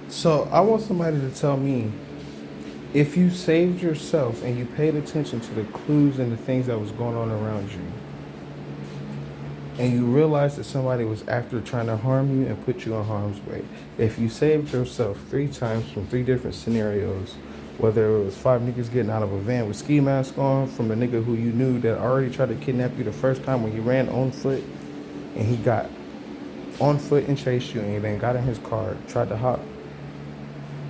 So I want somebody to tell me if you saved yourself and you paid attention to the clues and the things that was going on around you, and you realized that somebody was after trying to harm you and put you in harm's way. If you saved yourself 3 times from 3 different scenarios, whether it was 5 niggas getting out of a van with ski mask on, from a nigga who you knew that already tried to kidnap you the first time when you ran on foot, and he got on foot and chased you, and he then got in his car, tried to hop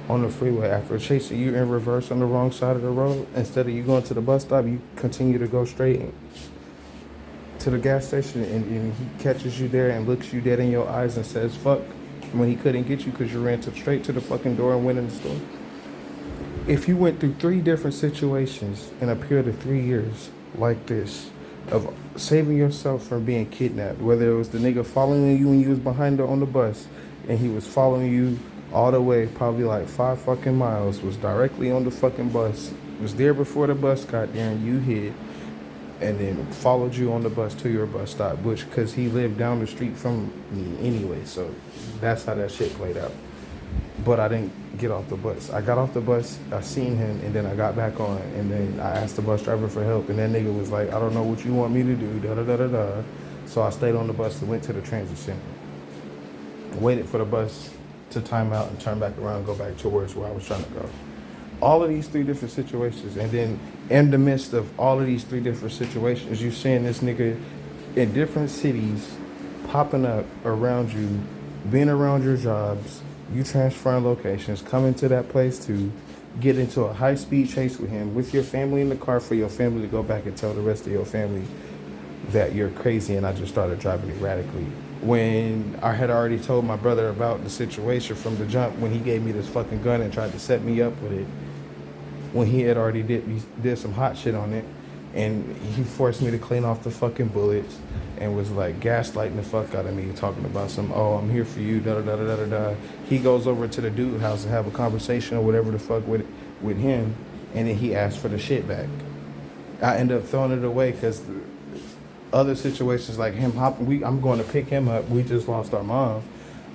on the freeway after chasing you in reverse on the wrong side of the road. Instead of you going to the bus stop, you continue to go straight to the gas station, and he catches you there and looks you dead in your eyes and says fuck when he couldn't get you because you ran straight to the fucking door and went in the store. If you went through 3 different situations in a period of 3 years like this, of saving yourself from being kidnapped, whether it was the nigga following you when you was behind her on the bus and he was following you all the way, probably like 5 fucking miles, was directly on the fucking bus, was there before the bus got there and you hid, and then followed you on the bus to your bus stop, which, because he lived down the street from me anyway, so that's how that shit played out. But I didn't get off the bus. I got off the bus, I seen him, and then I got back on, and then I asked the bus driver for help, and that nigga was like, I don't know what you want me to do, da da da da da. So I stayed on the bus and went to the transit center, waited for the bus to time out and turn back around and go back towards where I was trying to go. All of these 3 different situations, and then in the midst of all of these 3 different situations, you seeing this nigga in different cities popping up around you, being around your jobs, you transferring locations, coming to that place to get into a high-speed chase with him, with your family in the car, for your family to go back and tell the rest of your family that you're crazy and I just started driving erratically. When I had already told my brother about the situation from the jump, when he gave me this fucking gun and tried to set me up with it, when he had already did some hot shit on it, and he forced me to clean off the fucking bullets and was like gaslighting the fuck out of me, talking about some, oh, I'm here for you, da da da da da da. He goes over to the dude house and have a conversation or whatever the fuck with him, and then he asked for the shit back. I end up throwing it away because other situations like him hopping, I'm going to pick him up. We just lost our mom.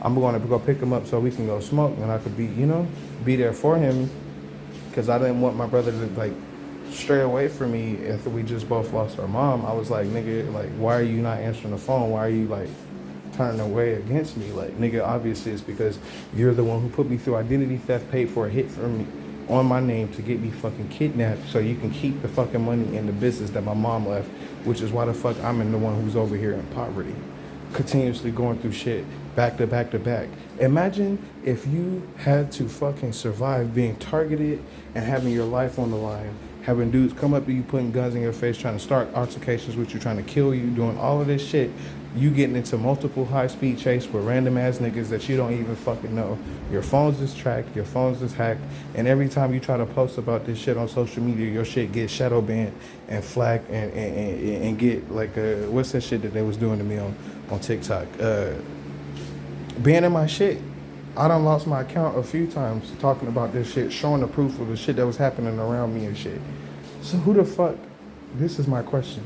I'm going to go pick him up so we can go smoke, and I could be there for him, because I didn't want my brother to like stray away from me after we just both lost our mom. I was like, nigga, like, why are you not answering the phone? Why are you like turning away against me? Like, nigga, obviously it's because you're the one who put me through identity theft, paid for a hit from me on my name to get me fucking kidnapped so you can keep the fucking money in the business that my mom left, which is why the fuck I'm in the one who's over here in poverty, continuously going through shit back to back to back. Imagine if you had to fucking survive being targeted and having your life on the line, having dudes come up to you, putting guns in your face, trying to start altercations with you, trying to kill you, doing all of this shit. You getting into multiple high-speed chase with random ass niggas that you don't even fucking know. Your phone's is tracked, your phone's is hacked, and every time you try to post about this shit on social media, your shit gets shadow banned and flagged and get like what's that shit that they was doing to me on TikTok? Banning my shit. I done lost my account a few times talking about this shit, showing the proof of the shit that was happening around me and shit. So who the fuck, this is my question,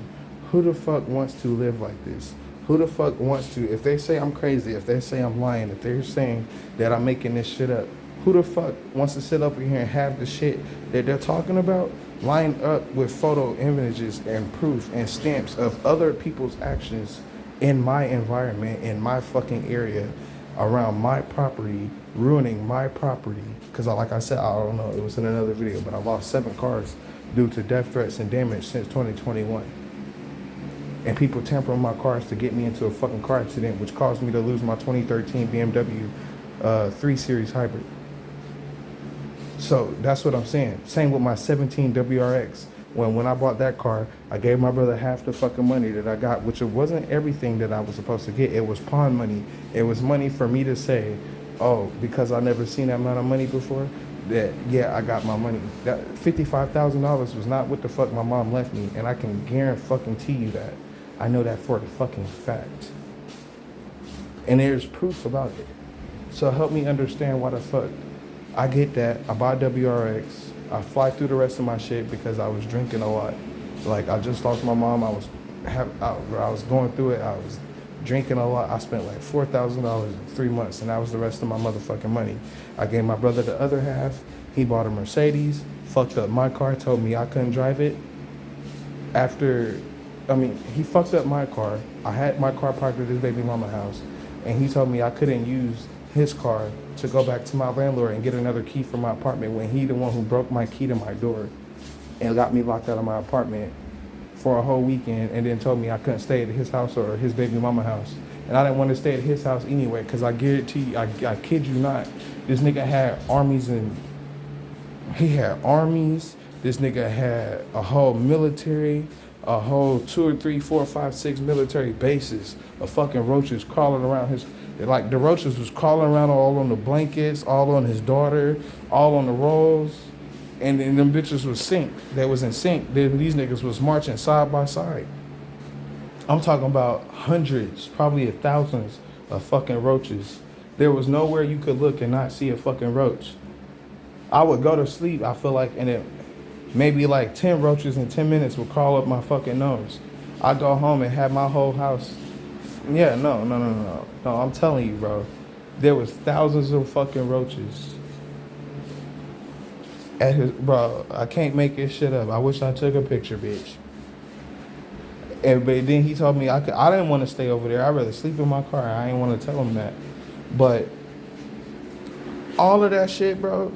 who the fuck wants to live like this? Who the fuck wants to, if they say I'm crazy, if they say I'm lying, if they're saying that I'm making this shit up, who the fuck wants to sit up in here and have the shit that they're talking about lined up with photo images and proof and stamps of other people's actions in my environment, in my fucking area, around my property, ruining my property? Because like I said, I don't know, it was in another video, but I lost 7 cars due to death threats and damage since 2021. And people tampering my cars to get me into a fucking car accident, which caused me to lose my 2013 BMW 3 Series Hybrid. So that's what I'm saying. Same with my 17 WRX. When I bought that car, I gave my brother half the fucking money that I got, which it wasn't everything that I was supposed to get. It was pawn money. It was money for me to say, oh, because I never seen that amount of money before, that, yeah, I got my money. That $55,000 was not what the fuck my mom left me, and I can guarantee you that. I know that for the fucking fact. And there's proof about it. So help me understand why the fuck I get that. I buy WRX. I fly through the rest of my shit because I was drinking a lot. Like, I just lost my mom. I was going through it. I was drinking a lot. I spent like $4,000 in 3 months, and that was the rest of my motherfucking money. I gave my brother the other half. He bought a Mercedes, fucked up my car, told me I couldn't drive it. He fucked up my car. I had my car parked at his baby mama house, and he told me I couldn't use his car to go back to my landlord and get another key for my apartment when he the one who broke my key to my door and got me locked out of my apartment for a whole weekend, and then told me I couldn't stay at his house or his baby mama house. And I didn't want to stay at his house anyway, because I guarantee you, I kid you not, this nigga had armies and he had armies. This nigga had a whole military, a whole 2 or 3, 4, 5, 6 military bases of fucking roaches crawling around his, like the roaches was crawling around all on the blankets, all on his daughter, all on the rolls. And then them bitches was synced. They was in sync. Then these niggas was marching side by side. I'm talking about hundreds, probably thousands of fucking roaches. There was nowhere you could look and not see a fucking roach. I would go to sleep, I feel like, and it maybe like 10 roaches in 10 minutes would crawl up my fucking nose. I'd go home and have my whole house. Yeah, no, I'm telling you, bro. There was thousands of fucking roaches. Bro, I can't make this shit up. I wish I took a picture, bitch. But then he told me I didn't want to stay over there. I'd rather sleep in my car. I didn't want to tell him that. But all of that shit, bro,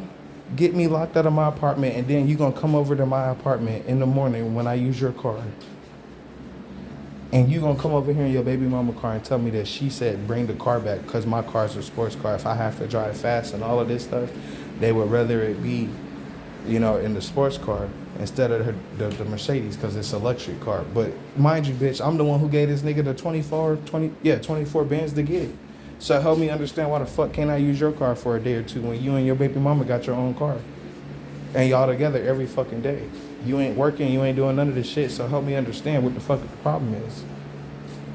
get me locked out of my apartment, and then you gonna come over to my apartment in the morning when I use your car. And you gonna come over here in your baby mama car and tell me that she said bring the car back because my car's a sports car. If I have to drive fast and all of this stuff, they would rather it be, in the sports car instead of the Mercedes because it's a luxury car. But mind you, bitch, I'm the one who gave this nigga the 24 bands to get it. So help me understand why the fuck can't I use your car for a day or two when you and your baby mama got your own car? And y'all together every fucking day. You ain't working, you ain't doing none of this shit, so help me understand what the fuck the problem is.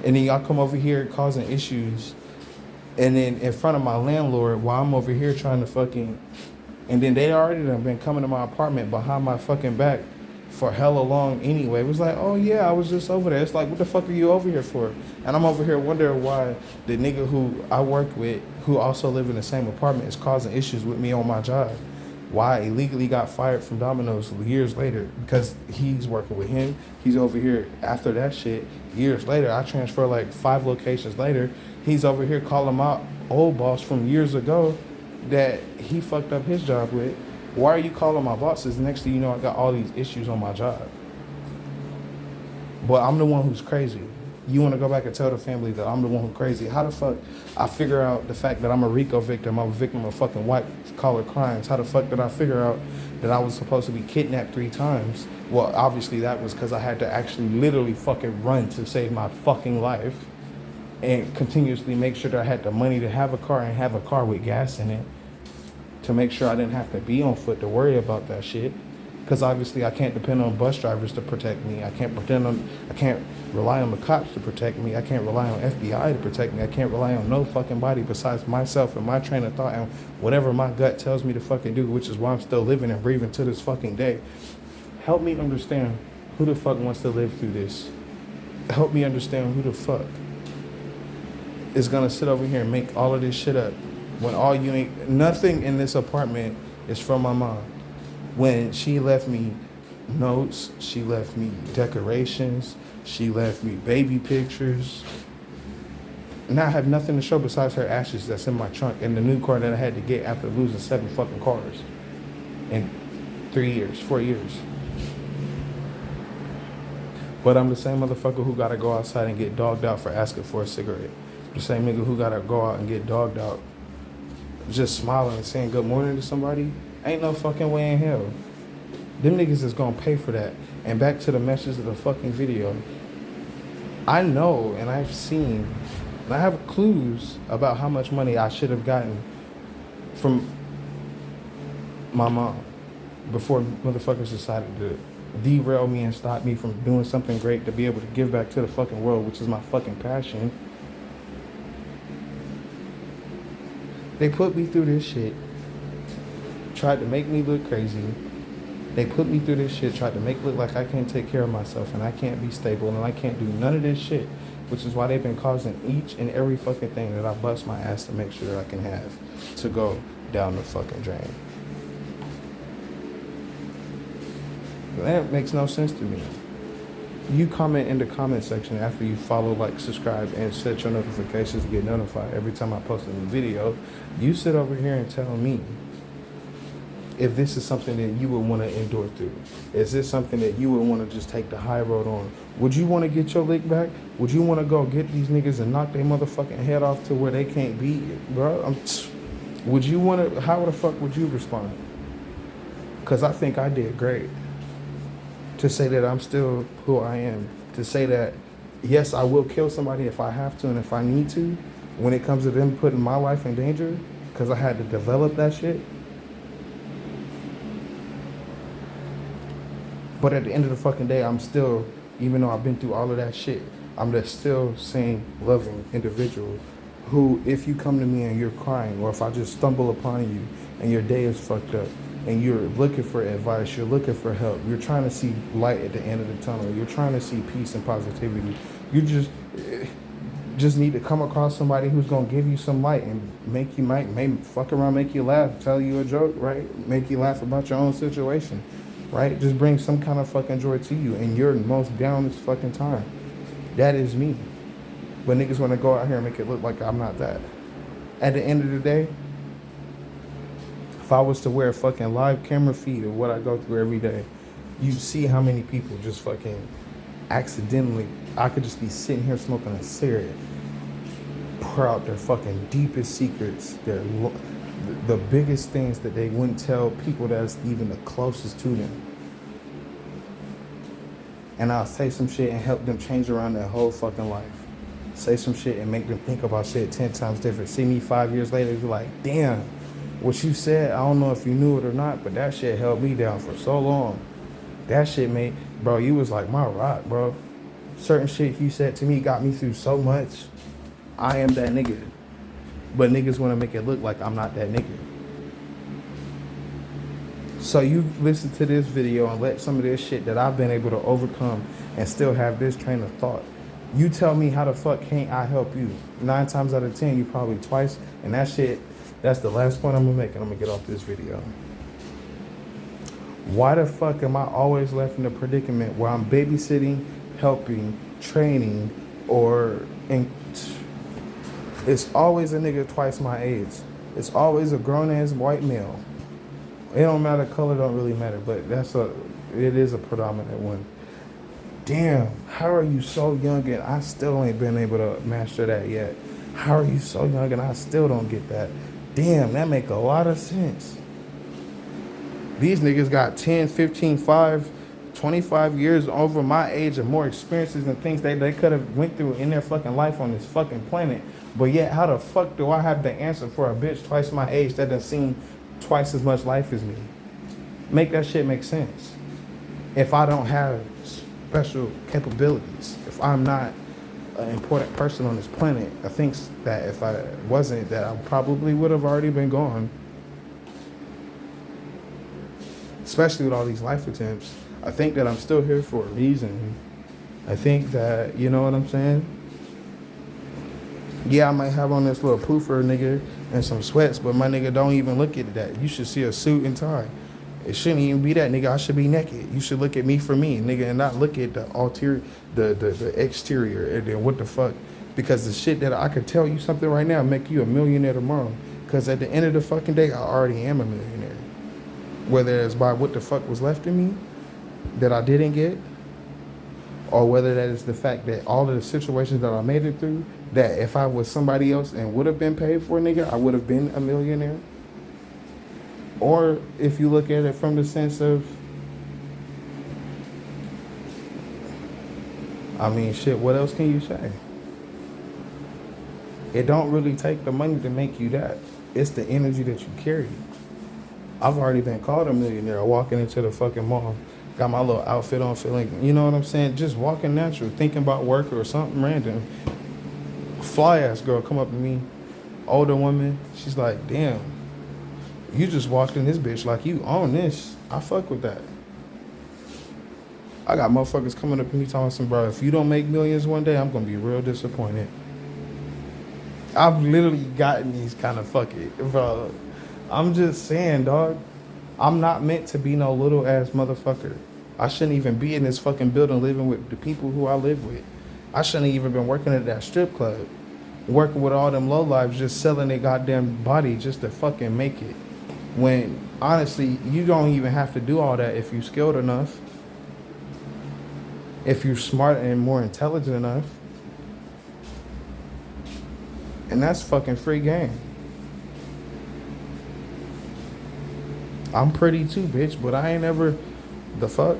And then y'all come over here causing issues, and then in front of my landlord while I'm over here trying to fucking... And then they already done been coming to my apartment behind my fucking back for hella long anyway. It was like, oh yeah, I was just over there. It's like, what the fuck are you over here for? And I'm over here wondering why the nigga who I work with, who also live in the same apartment, is causing issues with me on my job. Why I illegally got fired from Domino's years later, because he's working with him. He's over here after that shit. Years later, I transfer like 5 locations later. He's over here calling my old boss from years ago that he fucked up his job with. Why are you calling my bosses? Next thing you know, I got all these issues on my job. But I'm the one who's crazy. You want to go back and tell the family that I'm the one who's crazy. How the fuck I figure out the fact that I'm a RICO victim, I'm a victim of fucking white-collar crimes? How the fuck did I figure out that I was supposed to be kidnapped 3 times? Well, obviously that was because I had to actually literally fucking run to save my fucking life and continuously make sure that I had the money to have a car and have a car with gas in it to make sure I didn't have to be on foot to worry about that shit. Because obviously I can't depend on bus drivers to protect me. I can't rely on the cops to protect me. I can't rely on FBI to protect me. I can't rely on no fucking body besides myself and my train of thought and whatever my gut tells me to fucking do, which is why I'm still living and breathing to this fucking day. Help me understand who the fuck wants to live through this. Help me understand who the fuck is gonna sit over here and make all of this shit up when nothing in this apartment is from my mom. When she left me notes, she left me decorations, she left me baby pictures. Now I have nothing to show besides her ashes that's in my trunk and the new car that I had to get after losing 7 fucking cars in 4 years. But I'm the same motherfucker who gotta go outside and get dogged out for asking for a cigarette. The same nigga who gotta go out and get dogged out just smiling and saying good morning to somebody. Ain't no fucking way in hell. Them niggas is gonna pay for that. And back to the message of the fucking video. I know and I've seen, and I have clues about how much money I should have gotten from my mom before motherfuckers decided to derail me and stop me from doing something great to be able to give back to the fucking world, which is my fucking passion. They put me through this shit. Tried to make me look crazy. They put me through this shit, tried to make it look like I can't take care of myself and I can't be stable and I can't do none of this shit. which is why they've been causing each and every fucking thing that I bust my ass to make sure that I can have to go down the fucking drain. That makes no sense to me. You comment in the comment section after you follow, like, subscribe, and set your notifications to get notified every time I post a new video. You sit over here and tell me if this is something that you would want to endure through. Is this something that you would want to just take the high road on? Would you want to get your lick back? Would you want to go get these niggas and knock their motherfucking head off to where they can't beat you, bro? Would you want to, how the fuck would you respond? Because I think I did great. To say that I'm still who I am. To say that, yes, I will kill somebody if I have to and if I need to. When it comes to them putting my life in danger, because I had to develop that shit. But at the end of the fucking day, I'm still, even though I've been through all of that shit, I'm just still same loving individual who, if you come to me and you're crying, or if I just stumble upon you and your day is fucked up, and you're looking for advice, you're looking for help, you're trying to see light at the end of the tunnel, you're trying to see peace and positivity, you just need to come across somebody who's gonna give you some light and make you maybe fuck around, make you laugh, tell you a joke, right? Make you laugh about your own situation, right? Just bring some kind of fucking joy to you in your most downest fucking time. That is me. But niggas wanna go out here and make it look like I'm not that. At the end of the day, if I was to wear a fucking live camera feed of what I go through every day, you see how many people just fucking accidentally, I could just be sitting here smoking a cigarette, pour out their fucking deepest secrets, the biggest things that they wouldn't tell people that's even the closest to them. And I'll say some shit and help them change around their whole fucking life. Say some shit and make them think about shit 10 times different. See me 5 years later, be like, damn, what you said, I don't know if you knew it or not, but that shit held me down for so long. That shit made, bro, you was like my rock, bro. Certain shit you said to me got me through so much. I am that nigga. But niggas want to make it look like I'm not that nigga. So you listen to this video and let some of this shit that I've been able to overcome and still have this train of thought. You tell me how the fuck can't I help you? 9 times out of 10, you probably twice. And that shit, that's the last point I'm gonna make, and I'm gonna get off this video. Why the fuck am I always left in a predicament where I'm babysitting, helping, training, it's always a nigga twice my age. It's always a grown-ass white male. It don't matter, color don't really matter, but it is a predominant one. Damn, how are you so young and I still ain't been able to master that yet? How are you so young and I still don't get that? Damn, that make a lot of sense. These niggas got 10, 15, 5, 25 years over my age and more experiences and things they could have went through in their fucking life on this fucking planet. But yet, how the fuck do I have the answer for a bitch twice my age that done seen twice as much life as me? Make that shit make sense. If I don't have special capabilities, if I'm not an important person on this planet, I think that if I wasn't, that I probably would have already been gone. Especially with all these life attempts. I think that I'm still here for a reason. I think that, you know what I'm saying? Yeah, I might have on this little poofer nigga and some sweats, but my nigga, don't even look at that. You should see a suit and tie. It shouldn't even be that, nigga. I should be naked. You should look at me for me, nigga, and not look at the ulterior, the exterior, and then what the fuck. Because the shit that I could tell you something right now make you a millionaire tomorrow. Because at the end of the fucking day, I already am a millionaire. Whether it's by what the fuck was left in me that I didn't get, or whether that is the fact that all of the situations that I made it through, that if I was somebody else and would have been paid for, nigga, I would have been a millionaire. Or if you look at it from the sense of, I mean, shit, what else can you say? It don't really take the money to make you that. It's the energy that you carry. I've already been called a millionaire walking into the fucking mall. Got my little outfit on, feeling, you know what I'm saying? Just walking natural, thinking about work or something random. Fly ass girl come up to me, older woman. She's like, damn, you just walked in this bitch like you own this. I fuck with that. I got motherfuckers coming up to me talking some, bro, if you don't make millions one day, I'm gonna be real disappointed. I've literally gotten these kind of bro. I'm just saying, dog. I'm not meant to be no little ass motherfucker. I shouldn't even be in this fucking building living with the people who I live with. I shouldn't even been working at that strip club. Working with all them lowlifes just selling their goddamn body just to fucking make it. When, honestly, you don't even have to do all that if you're skilled enough. If you're smart and more intelligent enough. And that's fucking free game. I'm pretty too, bitch, but I ain't ever the fuck.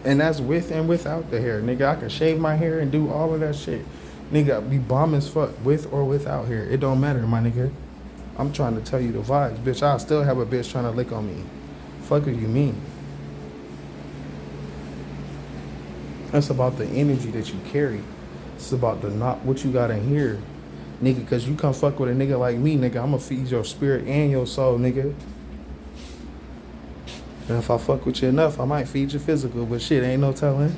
And that's with and without the hair. Nigga, I can shave my hair and do all of that shit. Nigga, be bomb as fuck with or without hair. It don't matter, my nigga. I'm trying to tell you the vibes. Bitch, I'll still have a bitch trying to lick on me. Fuck do you mean? It's about the energy that you carry. It's about the not what you got in here. Nigga, cause you come fuck with a nigga like me, nigga, I'ma feed your spirit and your soul, nigga. And if I fuck with you enough, I might feed your physical, but shit, ain't no telling.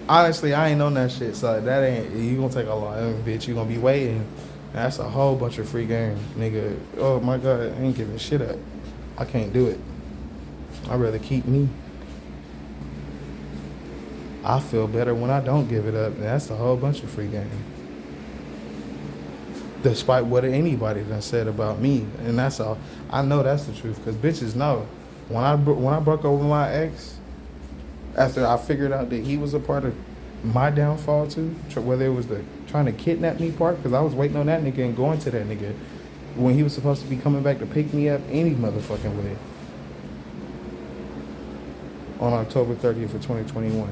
Honestly, I ain't on that shit, so that ain't, you gonna take a lot, bitch. You gonna be waiting. That's a whole bunch of free game, nigga. Oh my God, I ain't giving shit up. I can't do it. I'd rather keep me. I feel better when I don't give it up. That's a whole bunch of free game. Despite what anybody done said about me, and that's all. I know that's the truth, because bitches know. When I broke over my ex, after I figured out that he was a part of my downfall too, whether it was the trying to kidnap me part, because I was waiting on that nigga and going to that nigga when he was supposed to be coming back to pick me up any motherfucking way on October 30th of 2021,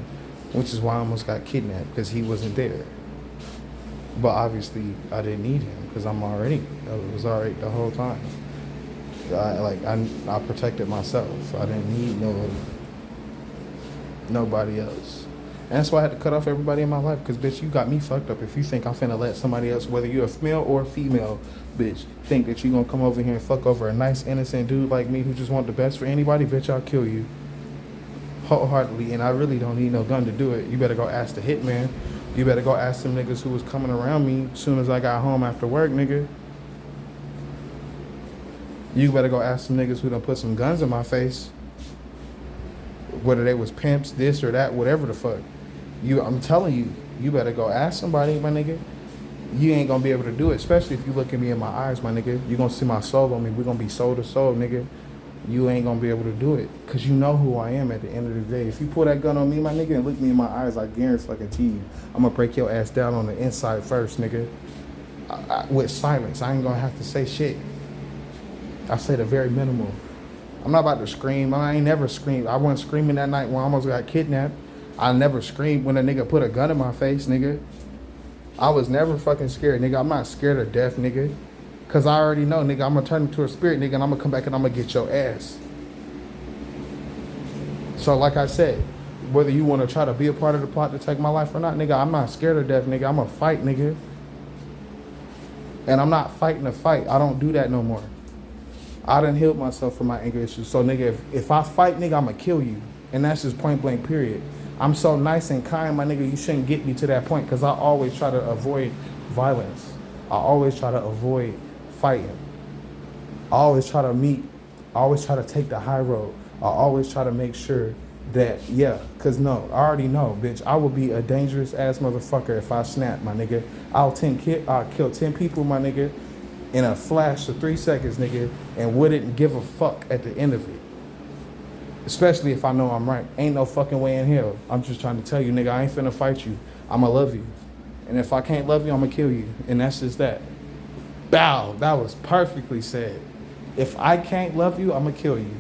which is why I almost got kidnapped, because he wasn't there. But obviously I didn't need him, because I was already the whole time. I protected myself. I didn't need nobody else. And that's why I had to cut off everybody in my life, because, bitch, you got me fucked up. If you think I'm finna let somebody else, whether you're a male or a female, bitch, think that you gonna come over here and fuck over a nice, innocent dude like me who just want the best for anybody, bitch, I'll kill you. Wholeheartedly, and I really don't need no gun to do it. You better go ask the hitman. You better go ask some niggas who was coming around me as soon as I got home after work, nigga. You better go ask some niggas who done put some guns in my face. Whether they was pimps, this or that, whatever the fuck. I'm telling you, you better go ask somebody, my nigga. You ain't gonna be able to do it, especially if you look at me in my eyes, my nigga. You gonna see my soul on me. We're gonna be soul to soul, nigga. You ain't gonna be able to do it, because you know who I am at the end of the day. If you pull that gun on me, my nigga, and look me in my eyes, I guarantee you, I'm gonna break your ass down on the inside first, nigga. With silence. I ain't gonna have to say shit. I say the very minimal. I'm not about to scream. I ain't never screamed. I wasn't screaming that night when I almost got kidnapped. I never screamed when a nigga put a gun in my face, nigga. I was never fucking scared, nigga. I'm not scared of death, nigga. Because I already know, nigga, I'm going to turn into a spirit, nigga, and I'm going to come back and I'm going to get your ass. So, like I said, whether you want to try to be a part of the plot to take my life or not, nigga, I'm not scared of death, nigga. I'm going to fight, nigga. And I'm not fighting a fight. I don't do that no more. I done healed myself from my anger issues. So, nigga, if I fight, nigga, I'm going to kill you. And that's just point blank, period. I'm so nice and kind, my nigga, you shouldn't get me to that point, because I always try to avoid violence. I always try to avoid fighting. I always try to take the high road. I always try to make sure that, because no, I already know, bitch, I would be a dangerous ass motherfucker if I snap, my nigga. I'll kill 10 people, my nigga, in a flash of 3 seconds, nigga, and wouldn't give a fuck at the end of it. Especially if I know I'm right. Ain't no fucking way in hell. I'm just trying to tell you, nigga, I ain't finna fight you. I'ma love you. And if I can't love you, I'ma kill you. And that's just that. Bow. That was perfectly said. If I can't love you, I'ma kill you.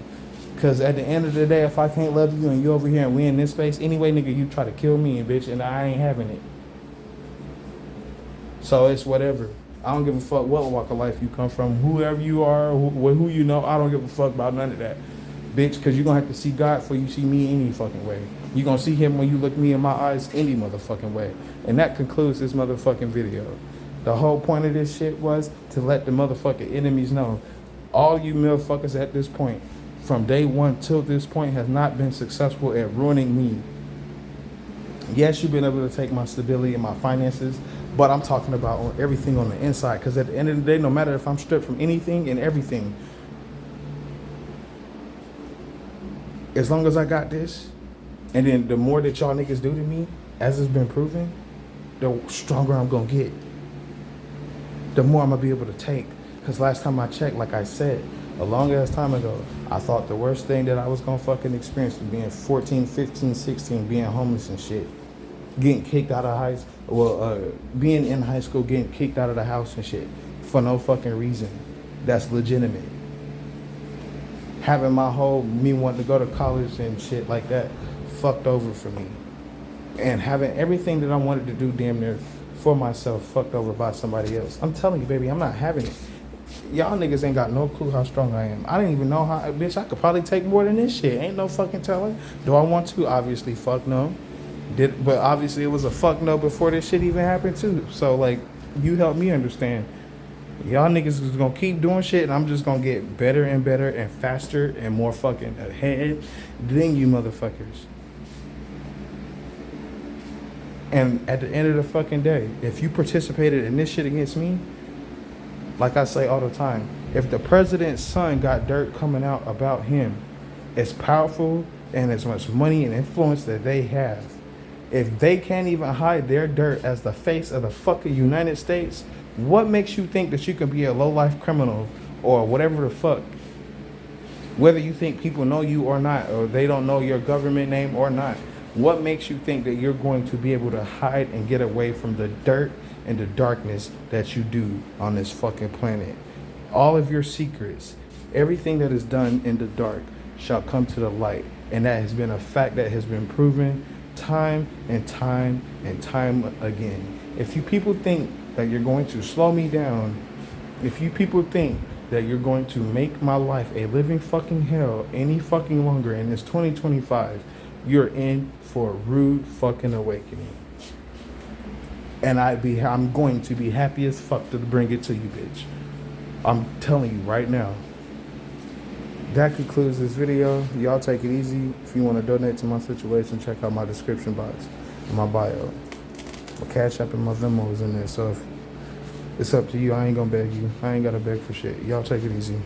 Because at the end of the day, if I can't love you and you over here and we in this space, anyway, nigga, you try to kill me, bitch, and I ain't having it. So it's whatever. I don't give a fuck what walk of life you come from, whoever you are, who you know. I don't give a fuck about none of that. Bitch, because you're going to have to see God before you see me any fucking way. You're going to see him when you look me in my eyes any motherfucking way. And that concludes this motherfucking video. The whole point of this shit was to let the motherfucking enemies know. All you motherfuckers at this point, from day one till this point has not been successful at ruining me. Yes, you've been able to take my stability and my finances, but I'm talking about on everything on the inside. Because at the end of the day, no matter if I'm stripped from anything and everything, as long as I got this, and then the more that y'all niggas do to me, as it's been proven, the stronger I'm gonna get. The more I'm gonna be able to take. Because last time I checked, like I said, a long ass time ago, I thought the worst thing that I was gonna fucking experience was being 14, 15, 16, being homeless and shit. Getting kicked out of being in high school, getting kicked out of the house and shit. For no fucking reason. That's legitimate. Having me wanting to go to college and shit like that fucked over for me. And having everything that I wanted to do damn near for myself fucked over by somebody else. I'm telling you, baby, I'm not having it. Y'all niggas ain't got no clue how strong I am. I didn't even know how, bitch, I could probably take more than this shit. Ain't no fucking telling. Do I want to? Obviously, fuck no. But obviously it was a fuck no before this shit even happened too. So like, you help me understand. Y'all niggas is gonna keep doing shit and I'm just gonna get better and better and faster and more fucking ahead than you motherfuckers. And at the end of the fucking day, if you participated in this shit against me, like I say all the time, if the president's son got dirt coming out about him, as powerful and as much money and influence that they have, if they can't even hide their dirt as the face of the fucking United States, what makes you think that you can be a low-life criminal or whatever the fuck? Whether you think people know you or not, or they don't know your government name or not, what makes you think that you're going to be able to hide and get away from the dirt and the darkness that you do on this fucking planet? All of your secrets, everything that is done in the dark shall come to the light. And that has been a fact that has been proven time and time and time again. If you people think that you're going to slow me down, if you people think that you're going to make my life a living fucking hell any fucking longer in this 2025, you're in for a rude fucking awakening. And I'm going to be happy as fuck to bring it to you, bitch. I'm telling you right now. That concludes this video. Y'all take it easy. If you want to donate to my situation, check out my description box in my bio. My Cash App and my Venmo is in there. So if it's up to you, I ain't gonna beg you. I ain't gotta beg for shit. Y'all take it easy.